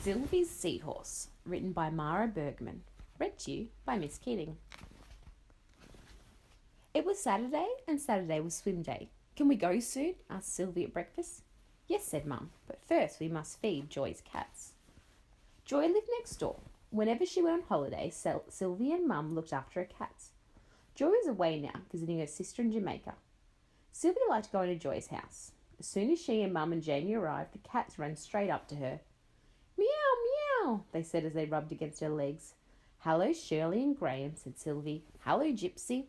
Sylvie's Seahorse, written by Mara Bergman, read to you by Miss Keating. It was Saturday, and Saturday was swim day. "Can we go soon?" asked Sylvie at breakfast. "Yes," said Mum, "but first we must feed Joy's cats." Joy lived next door. Whenever she went on holiday, Sylvie and Mum looked after her cats. Joy was away now, visiting her sister in Jamaica. Sylvie liked going to Joy's house. As soon as she and Mum and Jamie arrived, the cats ran straight up to her. "Meow, meow," they said as they rubbed against her legs. "Hello, Shirley and Graham," said Sylvie. "Hello, Gypsy."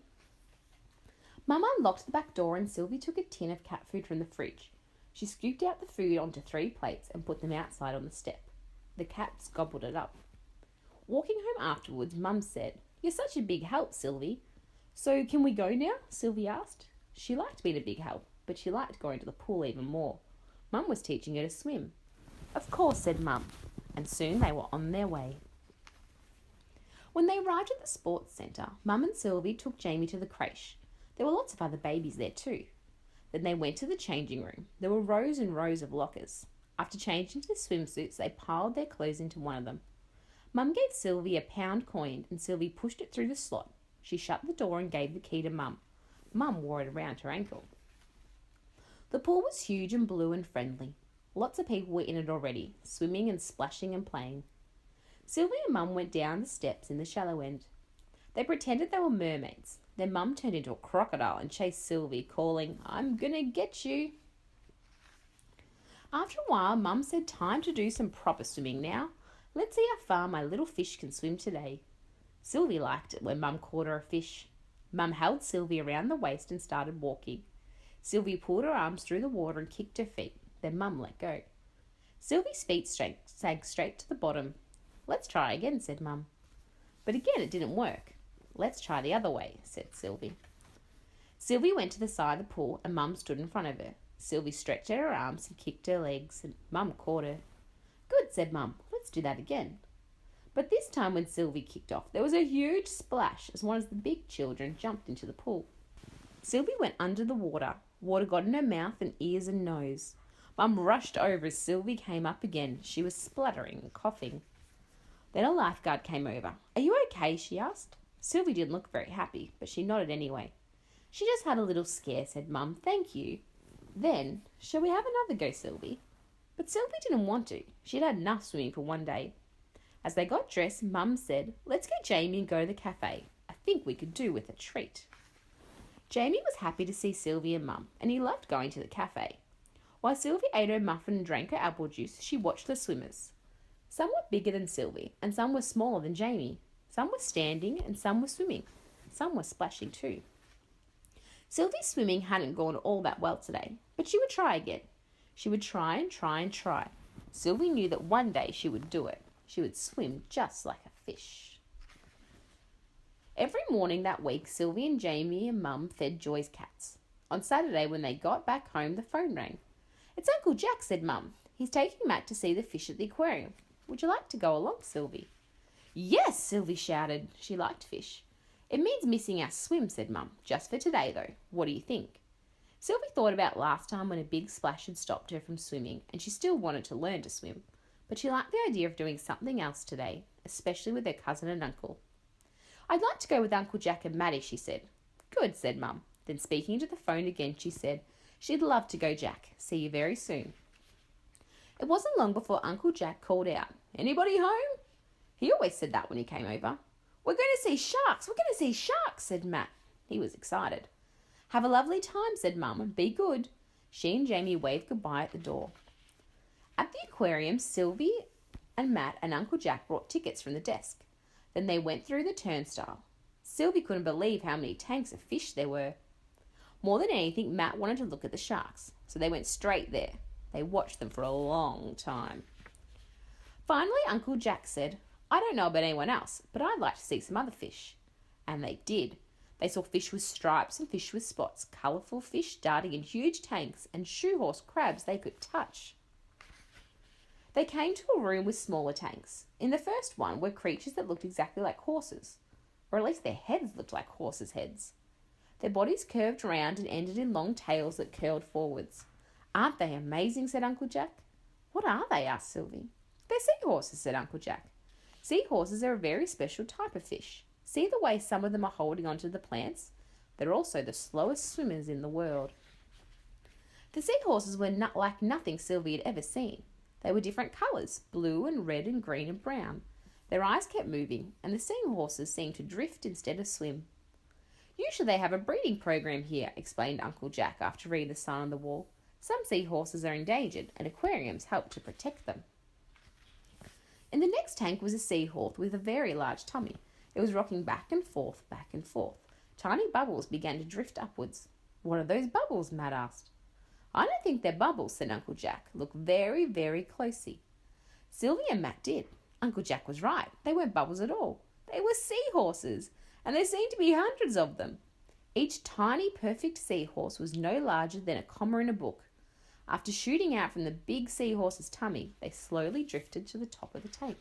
Mum unlocked the back door and Sylvie took a tin of cat food from the fridge. She scooped out the food onto 3 plates and put them outside on the step. The cats gobbled it up. Walking home afterwards, Mum said, "You're such a big help, Sylvie." "So can we go now?" Sylvie asked. She liked being a big help, but she liked going to the pool even more. Mum was teaching her to swim. "Of course," said Mum, and soon they were on their way. When they arrived at the sports centre, Mum and Sylvie took Jamie to the creche. There were lots of other babies there too. Then they went to the changing room. There were rows and rows of lockers. After changing to the swimsuits, they piled their clothes into one of them. Mum gave Sylvie a pound coin and Sylvie pushed it through the slot. She shut the door and gave the key to Mum. Mum wore it around her ankle. The pool was huge and blue and friendly. Lots of people were in it already, swimming and splashing and playing. Sylvie and Mum went down the steps in the shallow end. They pretended they were mermaids. Then Mum turned into a crocodile and chased Sylvie, calling, "I'm gonna get you." After a while, Mum said, "Time to do some proper swimming now. Let's see how far my little fish can swim today." Sylvie liked it when Mum caught her a fish. Mum held Sylvie around the waist and started walking. Sylvie pulled her arms through the water and kicked her feet. Then Mum let go. Sylvie's feet sank straight to the bottom. "Let's try again," said Mum. But again it didn't work. "Let's try the other way," said Sylvie. Sylvie went to the side of the pool and Mum stood in front of her. Sylvie stretched out her arms and kicked her legs and Mum caught her. "Good," said Mum. "Let's do that again." But this time when Sylvie kicked off, there was a huge splash as one of the big children jumped into the pool. Sylvie went under the water. Water got in her mouth and ears and nose. Mum rushed over as Sylvie came up again. She was spluttering and coughing. Then a lifeguard came over. "Are you okay?" she asked. Sylvie didn't look very happy, but she nodded anyway. "She just had a little scare," said Mum. "Thank you." Then, "Shall we have another go, Sylvie?" But Sylvie didn't want to. She'd had enough swimming for one day. As they got dressed, Mum said, "Let's get Jamie and go to the cafe. I think we could do with a treat." Jamie was happy to see Sylvie and Mum, and he loved going to the cafe. While Sylvie ate her muffin and drank her apple juice, she watched the swimmers. Some were bigger than Sylvie, and some were smaller than Jamie. Some were standing, and some were swimming. Some were splashing too. Sylvie's swimming hadn't gone all that well today, but she would try again. She would try and try and try. Sylvie knew that one day she would do it. She would swim just like a fish. Every morning that week, Sylvie and Jamie and Mum fed Joy's cats. On Saturday, when they got back home, the phone rang. "It's Uncle Jack," said Mum. "He's taking Matt to see the fish at the aquarium. Would you like to go along, Sylvie?" "Yes," Sylvie shouted. She liked fish. "It means missing our swim," said Mum. "Just for today, though. What do you think?" Sylvie thought about last time when a big splash had stopped her from swimming, and she still wanted to learn to swim. But she liked the idea of doing something else today, especially with her cousin and uncle. "I'd like to go with Uncle Jack and Maddie," she said. "Good," said Mum. Then speaking to the phone again, she said, "She'd love to go, Jack. See you very soon." It wasn't long before Uncle Jack called out, "Anybody home?" He always said that when he came over. "We're going to see sharks. We're going to see sharks," said Matt. He was excited. "Have a lovely time," said Mum, "and be good." She and Jamie waved goodbye at the door. At the aquarium, Sylvie and Matt and Uncle Jack brought tickets from the desk. Then they went through the turnstile. Sylvie couldn't believe how many tanks of fish there were. More than anything, Matt wanted to look at the sharks, so they went straight there. They watched them for a long time. Finally, Uncle Jack said, "I don't know about anyone else, but I'd like to see some other fish." And they did. They saw fish with stripes and fish with spots, colourful fish darting in huge tanks, and shoehorse crabs they could touch. They came to a room with smaller tanks. In the first one were creatures that looked exactly like horses, or at least their heads looked like horses' heads. Their bodies curved round and ended in long tails that curled forwards. "Aren't they amazing?" said Uncle Jack. "What are they?" asked Sylvie. They're seahorses, said Uncle Jack. Seahorses are a very special type of fish. See the way some of them are holding onto the plants? They're also the slowest swimmers in the world. The seahorses were not like nothing Sylvie had ever seen. They were different colours, blue and red and green and brown. Their eyes kept moving, and the seahorses seemed to drift instead of swim. Usually they have a breeding program here, explained Uncle Jack after reading the sign on the wall. Some seahorses are endangered, and aquariums help to protect them. In the next tank was a seahorse with a very large tummy. It was rocking back and forth, back and forth. Tiny bubbles began to drift upwards. What are those bubbles? Matt asked. I don't think they're bubbles, said Uncle Jack. Look very, very closely. Sylvie and Matt did. Uncle Jack was right. They weren't bubbles at all. They were seahorses, and there seemed to be hundreds of them. Each tiny, perfect seahorse was no larger than a comma in a book. After shooting out from the big seahorse's tummy, they slowly drifted to the top of the tank.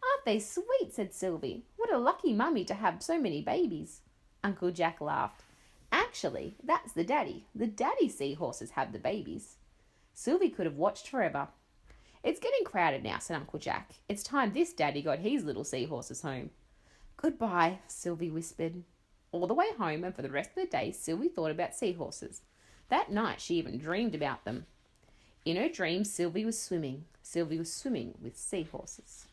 Aren't they sweet, said Sylvie. What a lucky mummy to have so many babies. Uncle Jack laughed. Actually, that's the daddy. The daddy seahorses have the babies. Sylvie could have watched forever. It's getting crowded now, said Uncle Jack. It's time this daddy got his little seahorses home. Goodbye, Sylvie whispered. All the way home and for the rest of the day, Sylvie thought about seahorses. That night she even dreamed about them. In her dreams, Sylvie was swimming. Sylvie was swimming with seahorses.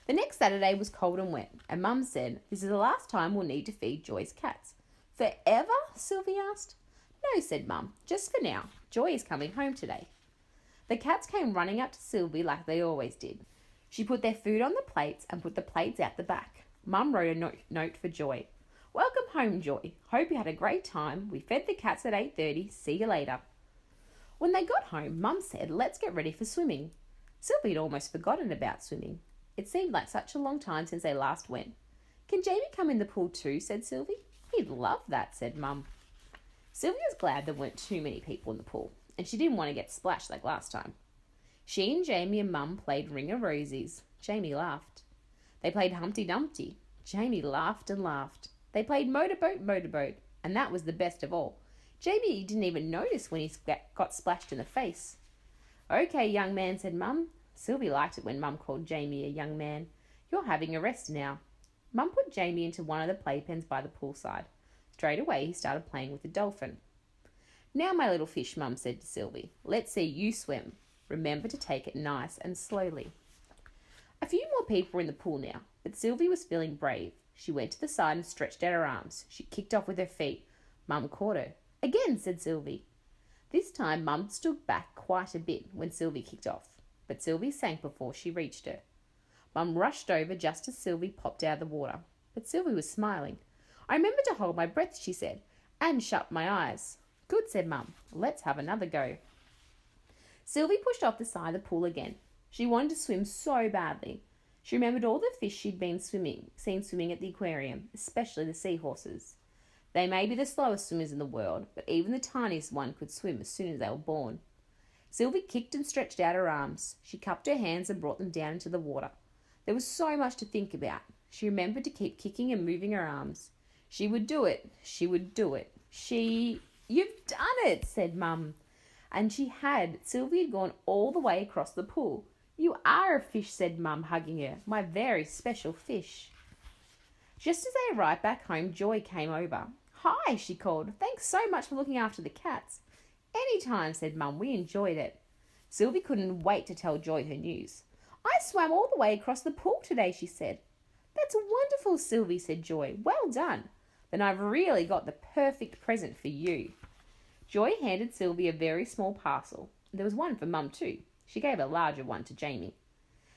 The next Saturday was cold and wet, and Mum said, this is the last time we'll need to feed Joy's cats. Forever? Sylvie asked. No, said Mum, just for now. Joy is coming home today. The cats came running up to Sylvie like they always did. She put their food on the plates and put the plates out the back. Mum wrote a note for Joy. Welcome home, Joy. Hope you had a great time. We fed the cats at 8:30. See you later. When they got home, Mum said, let's get ready for swimming. Sylvie had almost forgotten about swimming. It seemed like such a long time since they last went. Can Jamie come in the pool too, said Sylvie. He'd love that, said Mum. Sylvie was glad there weren't too many people in the pool, and she didn't want to get splashed like last time. She and Jamie and Mum played Ring of Rosies. Jamie laughed. They played Humpty Dumpty. Jamie laughed and laughed. They played Motorboat, and that was the best of all. Jamie didn't even notice when he got splashed in the face. Okay, young man, said Mum. Sylvie liked it when Mum called Jamie a young man. You're having a rest now. Mum put Jamie into one of the playpens by the poolside. Straight away he started playing with the dolphin. Now, my little fish, Mum said to Sylvie, let's see you swim. Remember to take it nice and slowly. A few more people were in the pool now, but Sylvie was feeling brave. She went to the side and stretched out her arms. She kicked off with her feet. Mum caught her. Again, said Sylvie. This time Mum stood back quite a bit when Sylvie kicked off, but Sylvie sank before she reached her. Mum rushed over just as Sylvie popped out of the water, but Sylvie was smiling. I remember to hold my breath, she said, and shut my eyes. Good, said Mum. Let's have another go. Sylvie pushed off the side of the pool again. She wanted to swim so badly. She remembered all the fish she'd seen swimming at the aquarium, especially the seahorses. They may be the slowest swimmers in the world, but even the tiniest one could swim as soon as they were born. Sylvie kicked and stretched out her arms. She cupped her hands and brought them down into the water. There was so much to think about. She remembered to keep kicking and moving her arms. She would do it. She would do it. You've done it, said Mum. And she had. Sylvie had gone all the way across the pool. You are a fish, said Mum, hugging her. My very special fish. Just as they arrived back home, Joy came over. Hi, she called. Thanks so much for looking after the cats. Any time, said Mum. We enjoyed it. Sylvie couldn't wait to tell Joy her news. I swam all the way across the pool today, she said. That's wonderful, Sylvie, said Joy. Well done. Then I've really got the perfect present for you. Joy handed Sylvie a very small parcel. There was one for Mum too. She gave a larger one to Jamie.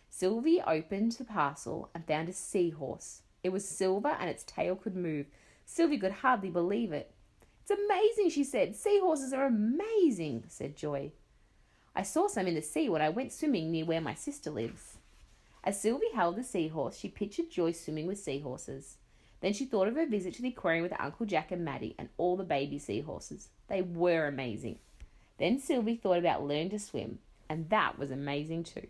Sylvie opened the parcel and found a seahorse. It was silver and its tail could move. Sylvie could hardly believe it. It's amazing, she said. Seahorses are amazing, said Joy. I saw some in the sea when I went swimming near where my sister lives. As Sylvie held the seahorse, she pictured Joy swimming with seahorses. Then she thought of her visit to the aquarium with Uncle Jack and Maddie and all the baby seahorses. They were amazing. Then Sylvie thought about learning to swim, and that was amazing too.